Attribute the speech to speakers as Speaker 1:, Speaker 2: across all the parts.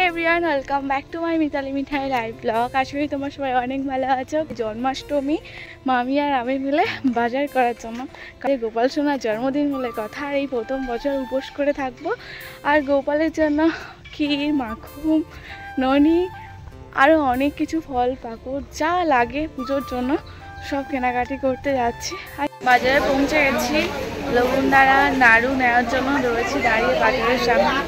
Speaker 1: Everyone, welcome back to my Mitali Mithai live blog. আশা করি তোমার সবাই অনেক ভালো আছো। জন্মাষ্টমী মামি আর আমি মিলে বাজার করার জন্য, গোপাল সোনার জন্মদিন বলে কথা, আর এই প্রথম বছর উপোস করে থাকবো। আর গোপালের জন্য ক্ষীর, মাখন, ননি আরও অনেক কিছু ফল পাকড় যা লাগে পুজোর জন্য সব কেনাকাটি করতে যাচ্ছি। আর বাজারে পৌঁছে গেছি। লবণদারা নাড়ু নেওয়ার জন্য রয়েছি দাঁড়িয়ে বাজারের সামনে।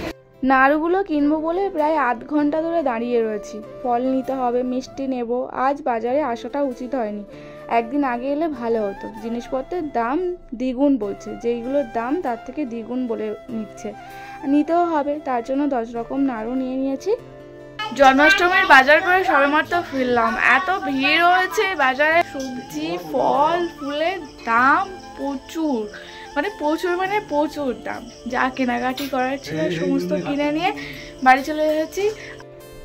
Speaker 1: নাড়ুগুলো কিনবো বলে প্রায় আধ ঘন্টা ধরে দাঁড়িয়ে রয়েছি। ফল নিতে হবে, মিষ্টি নেব। আজ বাজারে আসাটা উচিত হয়নি, একদিন আগে এলে ভালো হতো। জিনিসপত্রের দাম দ্বিগুণ বলছে, যেইগুলোর দাম তার থেকে দ্বিগুণ বলে নিতেও হবে। তার জন্য 10 রকম নাড়ু নিয়ে নিয়েছি। জন্মাষ্টমীর বাজার করে সবেমাত্র ফিরলাম। এত ভিড় হয়েছে বাজারে, সবজি ফল ফুলের দাম প্রচুর, প্রচুর দাম। যা কেনাকাটি করার ছিল সমস্ত কিনে নিয়ে বাড়ি চলে এসেছি।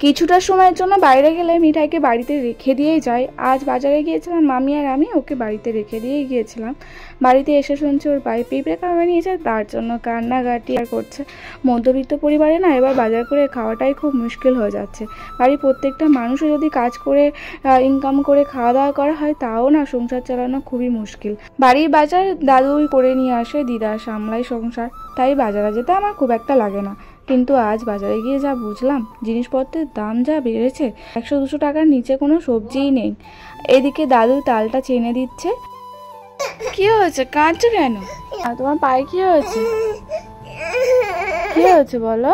Speaker 1: কিছুটা সময়ের জন্য বাইরে গেলে মিঠাইকে বাড়িতে রেখে দিয়েই যাই। আজ বাজারে গিয়েছিলাম মামি আর আমি, ওকে বাড়িতে রেখে দিয়েই গিয়েছিলাম। বাড়িতে এসে শুনছি ওর পায়ে পিঁপড়ে কামড়ে নিয়েছে, তার জন্য কান্নাকাটি আর করছে। মধ্যবিত্ত পরিবারে না এবার বাজার করে খাওয়াটাই খুব মুশকিল হয়ে যাচ্ছে। বাড়ির প্রত্যেকটা মানুষও যদি কাজ করে ইনকাম করে খাওয়া দাওয়া করা হয়, তাও না সংসার চালানো খুবই মুশকিল। বাড়ির বাজার দাদুই করে নিয়ে আসে, দিদা সামলাই সংসার, তাই বাজারে যেতে আমার খুব একটা লাগে না। কিন্তু আজ বাজারে গিয়ে যা বুঝলাম, জিনিসপত্রের দাম যা বেড়েছে, 100-200 টাকার নিচে কোনো সবজিই নেই। এদিকে দাদু তালটা চেনে দিচ্ছে। কি হয়েছে, কাঁদছো কেন? তোমার পায়ে কি হয়েছে? কি হয়েছে বলো?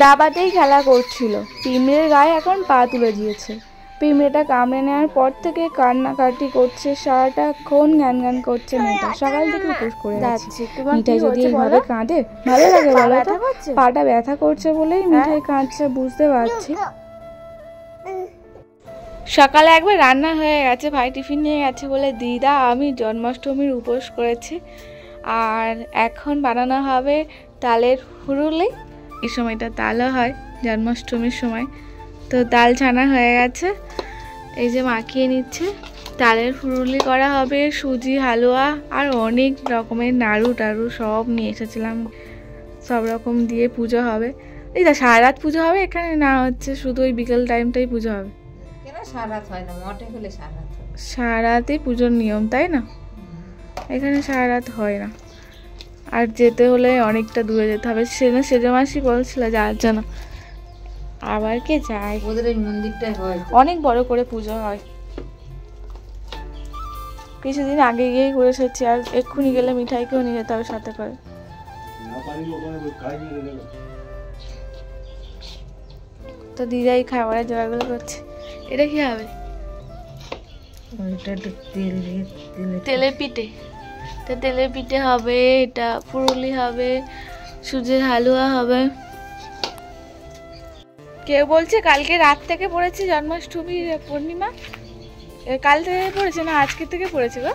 Speaker 1: দাবাতেই খেলা করছিল, পিঁমড়ের গায়ে এখন পা তুলে দিয়েছে। পিঁমড়েটা কামড়ে নেওয়ার পর থেকে কান্নাকাটি করছে, সারাটাক্ষণ জ্ঞান করছে মেয়েটা। সকাল থেকে উপোস করে যাচ্ছে। মিঠাই যদি এইভাবে কাঁদে ভালো লাগে বলো তো? পাটা ব্যথা করছে বলেই মিঠাই কাঁদছে, বুঝতে পারছি। সকালে একবার রান্না হয়ে গেছে, ভাই টিফিন নিয়ে গেছে বলে দিদা আমি জন্মাষ্টমীর উপোস করেছি। আর এখন বানানো হবে তালের ফুরুলি। এই সময়টা তালও হয় জন্মাষ্টমীর সময়, তো তাল ছানা হয়ে গেছে, এই যে মাখিয়ে নিচ্ছে। তালের ফুরুলি করা হবে, সুজি হালুয়া আর অনেক রকমের নাড়ু টাড়ু সব নিয়ে এসেছিলাম। সব রকম দিয়ে পুজো হবে। এই দা সারা রাত পুজো হবে এখানে, না হচ্ছে শুধু ওই বিকেল টাইমটাই পুজো হবে? সারা রাতেই পুজোর নিয়ম, তাই না? এখানে সারা রাত হয় না। আর যেতে হলে অনেকটা দূরে যেতে হবে। সেজে মাসি বলছিল যাওয়ার জন্য, আবার কে যায়? ওদের এই মন্দিরটাই হয়, অনেক বড় করে পুজো হয়। কিছুদিন আগে গিয়েই করে এসেছি, আর এক্ষুনি গেলে মিঠাইকেও নিয়ে যেতে হবে সাথে করে। তো দিদাই খাবারের জোগাড়গুলো করছে। এটা কি হবে? তেলের পিঠে। তো তেলের পিঠে হবে, এটা ফুরুলি হবে, সুজির হালুয়া হবে। কেউ বলছে কালকে রাত থেকে পড়েছে জন্মাষ্টমীর পূর্ণিমা। কাল থেকে পড়েছে না আজকে থেকে পড়েছে গো।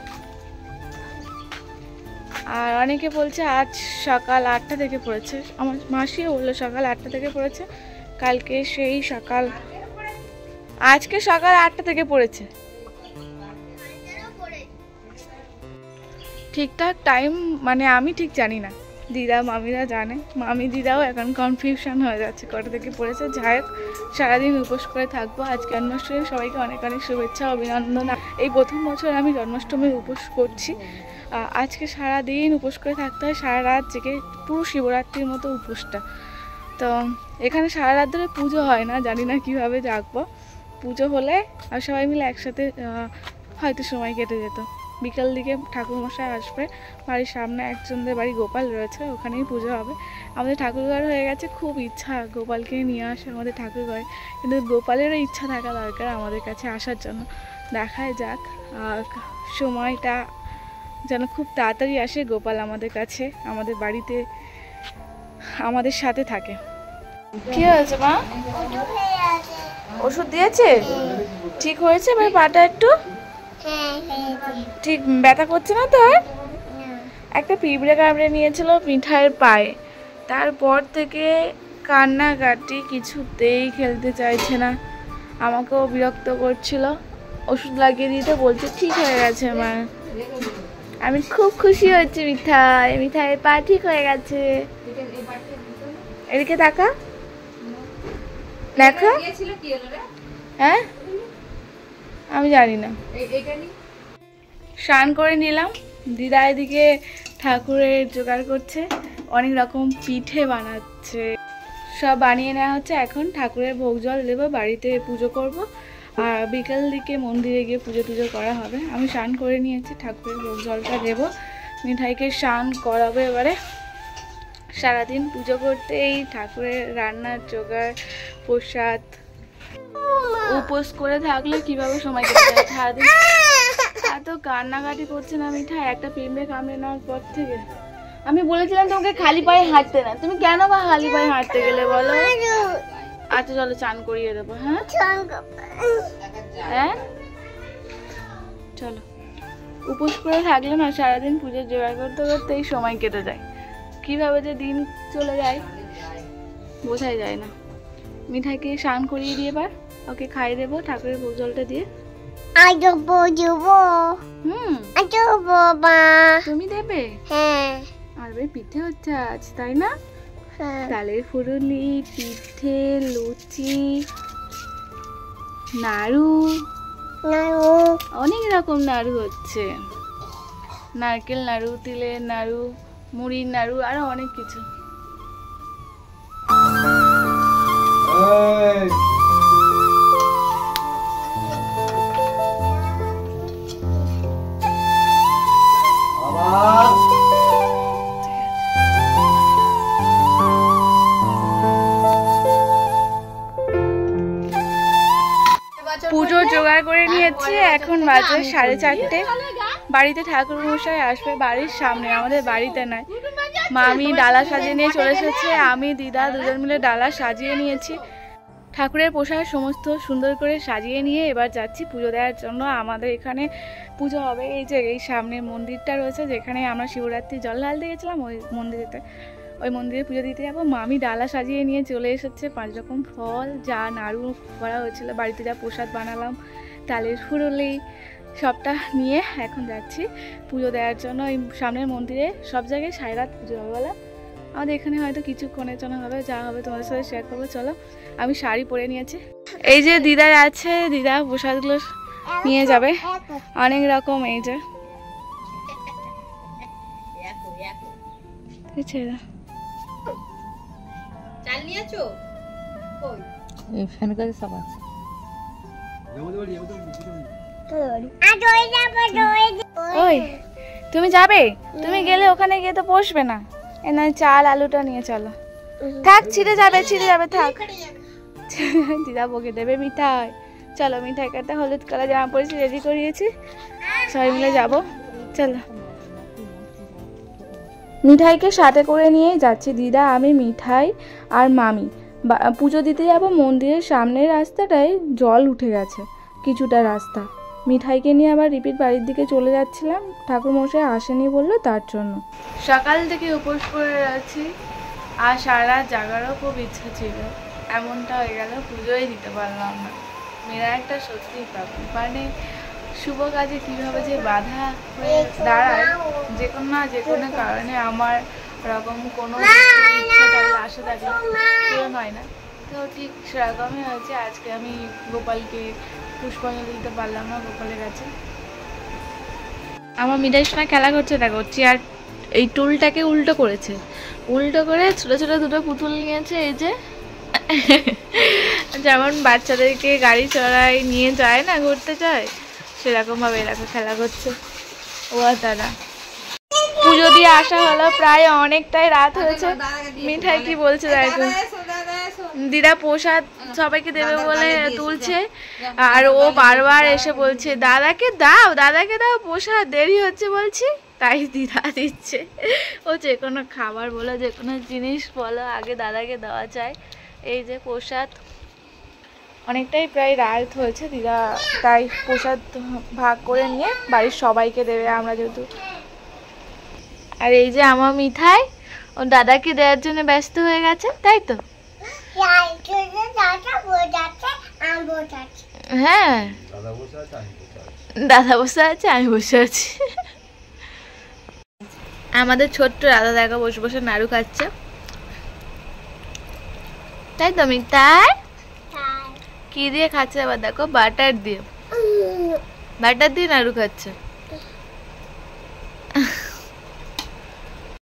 Speaker 1: আর অনেকে বলছে আজ সকাল 8টা থেকে পড়েছে। আমার মাসিও বললো সকাল 8টা থেকে পড়েছে। কালকে সেই সকাল, আজকে সকাল 8টা থেকে পড়েছে। ঠিকঠাক টাইম আমি ঠিক জানি না, দিদা মামিরা জানে। মামি দিদাও এখন কনফিউশন হয়ে যাচ্ছে কটা থেকে পড়েছে। যাই হোক, সারাদিন উপোস করে থাকবো। আজকে জন্মাষ্টমী, সবাইকে অনেক অনেক শুভেচ্ছা অভিনন্দন। এই প্রথম বছর আমি জন্মাষ্টমীর উপোস করছি। আজকে সারাদিন উপোস করে থাকতে হয়, সারা রাত জেগে, পুরো শিবরাত্রির মতো উপোসটা। তো এখানে সারা রাত ধরে পুজো হয় না, জানি না কীভাবে জাগবো। পুজো হলে আর সবাই মিলে একসাথে হয়তো সময় কেটে যেত। বিকাল দিকে ঠাকুরমশাই আসবে, বাড়ির সামনে একজনদের বাড়ি গোপাল রয়েছে, ওখানেই পুজো হবে। আমাদের ঠাকুরঘর হয়ে গেছে, খুব ইচ্ছা গোপালকে নিয়ে আসে আমাদের ঠাকুরঘরে, কিন্তু গোপালেরও ইচ্ছা থাকা দরকার আমাদের কাছে আসার জন্য। দেখায় যাক, সময়টা যেন খুব তাড়াতাড়ি আসে, গোপাল আমাদের কাছে, আমাদের বাড়িতে আমাদের সাথে থাকে। কি হয়েছে মা? ওষুধ দিয়েছে? ঠিক হয়েছে এবার পাটা একটু? ঠিক ব্যথা করছে না তো? একটা পিঁপড়ে কামড়ে নিয়েছিল মিঠাইয়ের পায়ে, তারপর থেকে কান্নাকাটি, কিছুতেই খেলতে চাইছে না, আমাকেও বিরক্ত করছিল। ওষুধ লাগিয়ে দিতে বলছে ঠিক হয়ে গেছে মা। আমি খুব খুশি হয়েছি, মিঠাইয়ের পা ঠিক হয়ে গেছে। এদিকে তাকা। দেখো হ্যাঁ আমি জানি না। স্নান করে নিলাম, দিদা এদিকে ঠাকুরের জোগাড় করছে, অনেক রকম পিঠে বানাচ্ছে, সব বানিয়ে নেওয়া হচ্ছে। এখন ঠাকুরের ভোগ জল দেবো, বাড়িতে পুজো করব, আর বিকেল দিকে মন্দিরে গিয়ে পুজো টুজো করা হবে। আমি স্নান করে নিয়েছি, ঠাকুরের ভোগ জলটা দেবো, মিঠাইকে স্নান করাবো। এবারে সারাদিন পুজো করতে এই ঠাকুরের রান্নার জোগাড়, প্রসাদ, উপোস করে থাকলে কিভাবে সময় কেটে যায় সারাদিন। এত কান্নাকাটি করছে না মিঠাই, একটা পিঁপড়ে কামড়ে নেওয়ার পর থেকে। আমি বলেছিলাম তোমাকে খালি পায়ে হাঁটতে না, তুমি কেন বা খালি পায়ে হাঁটতে গেলে বলো? আচ্ছা চলো চান করিয়ে দেবো। হ্যাঁ হ্যাঁ চলো। উপোস করে থাকলে না সারাদিন পুজোর জোগাড় করতে করতে এই সময় কেটে যায়, কিভাবে যে দিন চলে যায় বোঝাই যায় না। মিঠাইকে স্নান করিয়ে দিয়ে এবার ওকে খাইয়ে দেবো ঠাকুরের ভোগ জলটা দিয়ে। তুমি দেবে? হ্যাঁ। আর পিঠে হচ্ছে আজ, তাই না? তালের ফুরুলি, পিঠে, লুচি, নাড়ু, অনেক রকম নাড়ু হচ্ছে, নারকেল নাড়ু, তিলের নাড়ু, মুড়ির নাড়ু, আরো অনেক কিছু। পুজো জোগাড় করে নিয়েছি, এখন বাজে 4:30। বাড়িতে ঠাকুর মশাই আসবে বাড়ির সামনে, আমাদের বাড়িতে নয়। মামি ডালা সাজিয়ে নিয়ে চলে এসেছে, আমি দিদা দুজন মিলে ডালা সাজিয়ে নিয়েছি। ঠাকুরের পোশাক সমস্ত সুন্দর করে সাজিয়ে নিয়ে এবার যাচ্ছি পুজো দেওয়ার জন্য। আমাদের এখানে পুজো হবে, এই যে এই সামনে মন্দিরটা রয়েছে যেখানে আমরা শিবরাত্রি জল ঢালতে গেছিলাম, ওই মন্দিরেতে, ওই মন্দিরে পুজো দিতে যাবো। মামি ডালা সাজিয়ে নিয়ে চলে এসেছে, 5 রকম ফল, যা নাড়ু করা হয়েছিল, বাড়িতে যা প্রসাদ বানালাম, তালের ফুরুলি, সবটা নিয়ে এখন যাচ্ছি পুজো দেওয়ার জন্য। এই সামনের মন্দিরে সব জায়গায় সারা রাত পুজো হবে বলা, আমাদের এখানে হয়তো কিছুক্ষণের জন্য হবে, যা হবে তোমাদের সাথে শেয়ার করবো। চলো, আমি শাড়ি পরে নিয়েছি। এই যে দিদার আছে, দিদা প্রসাদগুলো নিয়ে যাবে, অনেক রকম। এই যে ওই তুমি যাবে, তুমি গেলে ওখানে গিয়ে তো বসবে না, এ নয় চাল আলুটা নিয়ে চলো। থাক, ছিঁড়ে যাবে, ছিঁড়ে যাবে, থাক। দিদা বকে দেবে মিঠাই। চলো, মিঠাই কাটা হলুদ কালার জামা পরেছি, রেডি করিয়েছি, সবাই মিলে যাবো। চলো, মিঠাইকে সাথে করে নিয়ে যাচ্ছি, দিদা, আমি, মিঠাই আর মামি। পুজো দিতে যাব মন্দিরের সামনের রাস্তাটায় জল উঠে গেছে কিছুটা রাস্তা। মিঠাইকে নিয়ে আবার রিপিট বাড়ির দিকে চলে যাচ্ছিলাম, ঠাকুরমশাই আসেনি বললো তার জন্য। সকাল থেকে উপোস করে আছি, আর সারা রাত জাগারও খুব ইচ্ছা ছিল, এমনটা হয়ে গেল পুজোই দিতে পারলাম না। মেয়েরা একটা সত্যিই পাবে, মানে শুভ কাজে কীভাবে যে বাধা হয়ে দাঁড়ায়, যে কোনো না যে কোনো কারণে। আমার ওরকম কোনো ইচ্ছা থাকলে, আশা থাকলে পূরণ হয় না, তো ঠিক সেরকমই হয়েছে। আজকে আমি গোপালকে পুষ্পাঞ্জলি দিতে পারলাম না গোপালের কাছে। আমার মিঠাইয়ের সময় খেলা করছে, দেখো চেয়ার এই টুলটাকে উল্টো করেছে, উল্টো করে ছোটো ছোটো দুটো পুতুল নিয়েছে, এই যে যেমন বাচ্চাদেরকে গাড়ি চড়াই নিয়ে যায় না, ঘুরতে যায়, সেরকম ভাবে এরকম খেলা করছে ও আর দাদা। পুজো দিয়ে আসা হলো, প্রায় অনেকটাই রাত হয়েছে। মিঠাই কি বলছে দেখো, দিদা প্রসাদ সবাইকে দেবে বলে তুলছে, আর ও বারবার এসে বলছে দাদাকে দাও, দাদাকে দাও প্রসাদ, দেরি হচ্ছে বলছি, তাই দিদা দিচ্ছে। ও যে কোনো খাবার বলো, যে কোনো জিনিস বলো, আগে দাদাকে দেওয়া চায়। এই যে প্রসাদ, অনেকটাই প্রায় রাত হয়েছে, দিদা তাই প্রসাদ ভাগ করে নিয়ে বাড়ির সবাইকে দেবে, আমরা যেহেতু। আর এই যে আমার মিঠাই, ও দাদাকে দেওয়ার জন্য ব্যস্ত হয়ে গেছে, তাই তো? হ্যাঁ, দাদা বসে আছে, আমি বসে আছি। আমাদের ছোট্ট দাদা দেখা বসে বসে নাড়ু খাচ্ছে, তাই তো মিঠাই? কি দিয়ে খাচ্ছে আবার দেখো, বাটার দিয়ে নাড়ু খাচ্ছে।